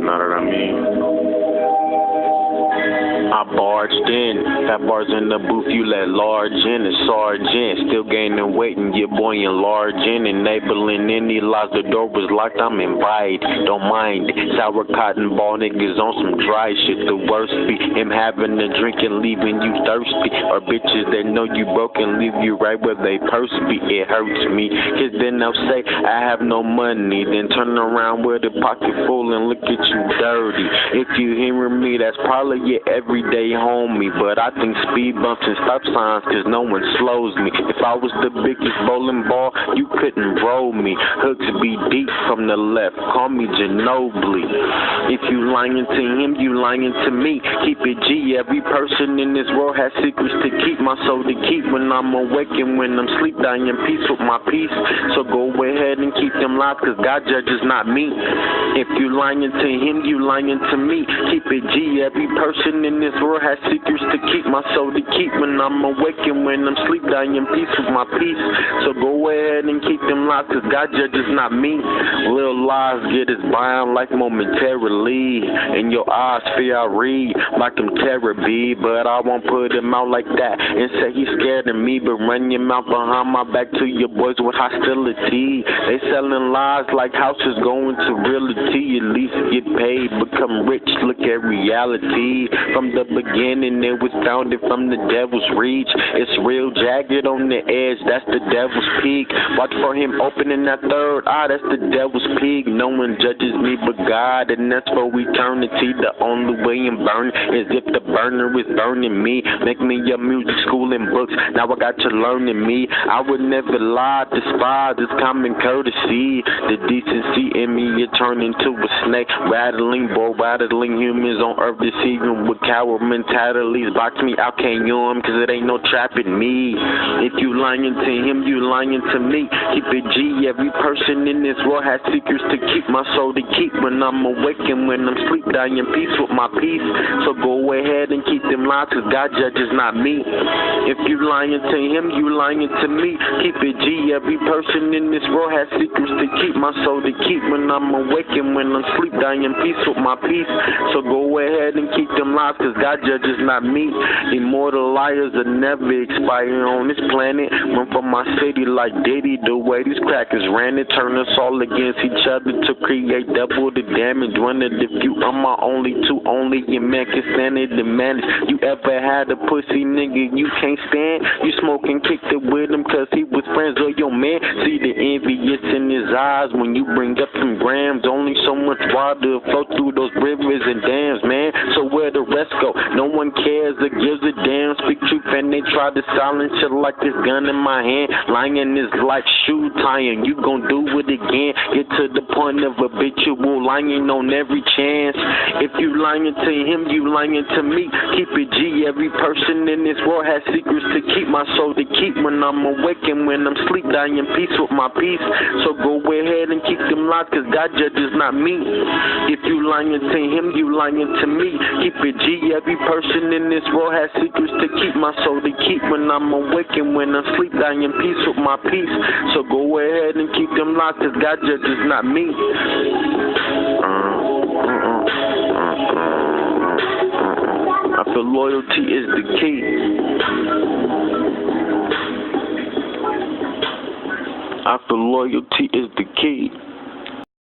know what I mean? I barged in, got bars in the booth, you let large in, a sergeant, still gaining weight and your boy enlarging, enabling any lies, the door was locked, I'm invited, don't mind it, sour cotton ball niggas on some dry shit, the worst be him having a drink and leaving you thirsty, or bitches that know you broke and leave you right where they purse be, it hurts me, cause then they'll say, I have no money, then turn around with a pocket full and look at you dirty, if you hearing me, that's probably your everyday homie, but I think speed bumps and stop signs cause no one slows me. If I was the biggest bowling ball, you couldn't roll me. Hooks be deep from the left, call me Ginobili. If you lying to him, you lying to me. Keep it G, every person in this world has secrets to keep. My soul to keep when I'm awake and when I'm sleep, dying in peace with my peace. So go ahead and keep them lies cause God judges not me. If you lying to him, you lying to me. Keep it G, every person in this world has secrets to keep. My soul to keep when I'm awake and when I'm sleep, dying in peace with my peace. So go ahead and keep them lies cause God judges not me. Little lies get us by on life momentarily. In your eyes fear I read like I'm Caribbean, but I won't put him out like that and say he's scared of me, but run your mouth behind my back to your boys with hostility. They selling lies like houses going to realty, at least get paid, become rich, look at reality. From the beginning it was founded from the devil's reach. It's real jagged on the edge, that's the devil's peak. Watch for him opening that third eye, that's the devil's peak. No one judges me but God, and that's for eternity. The only way I'm burning is if the burner is burning me. Make me your music school and books, now I got you learning me. I would never lie, despise this common courtesy. The decency in me, it turned into a snake, rattling humans on earth, deceiving with coward mentalities. Box me out, can't you cause it ain't no trapping me. If you lying to him, you lying to me. Keep it G, every person in this world has secrets to keep. My soul to keep when I'm awake and when I'm sleep, dying in peace with my peace. So go ahead and keep them lies cause God judges not me. If you lying to him, you lying to me. Keep it G, every person in this world has secrets to keep. My soul to keep when I'm awake and when I'm sleep, dying in peace with my peace. So go ahead and keep them lies cause God judges not me. Immortal liars will never expire on this planet. Run from my city like Diddy, the way these crackers ran it. Turn us all against each other to create double the damage. One of the few, I'm my only two, only your man can stand it and manage. You ever had a pussy nigga you can't stand? You smoke and kicked it with him cause he was friends with your man. See the envious in his eyes when you bring up some grams. Only so much water flow through those rivers and dams, man. So where the rest go? No one cares or gives a damn. Speak truth and they try to silence you like this gun in my hand. Lying is like shoe tying, you gon' do it again. Get to the point of habitual lying on every chance. If you lying to him, you lying to me. Keep it G, every person in this world has secrets to keep. My soul to keep when I'm awake and when I'm sleep, dying in peace with my peace. So go ahead and keep them lies cause God judges not me. If you lying to him, you lying to me. Keep it G, every person in this world has secrets to keep. My soul to keep when I'm awake and when I'm sleep, dying in peace with my peace. So go ahead and keep them lies cause God judges not me. I feel loyalty is the key. I feel loyalty is the key.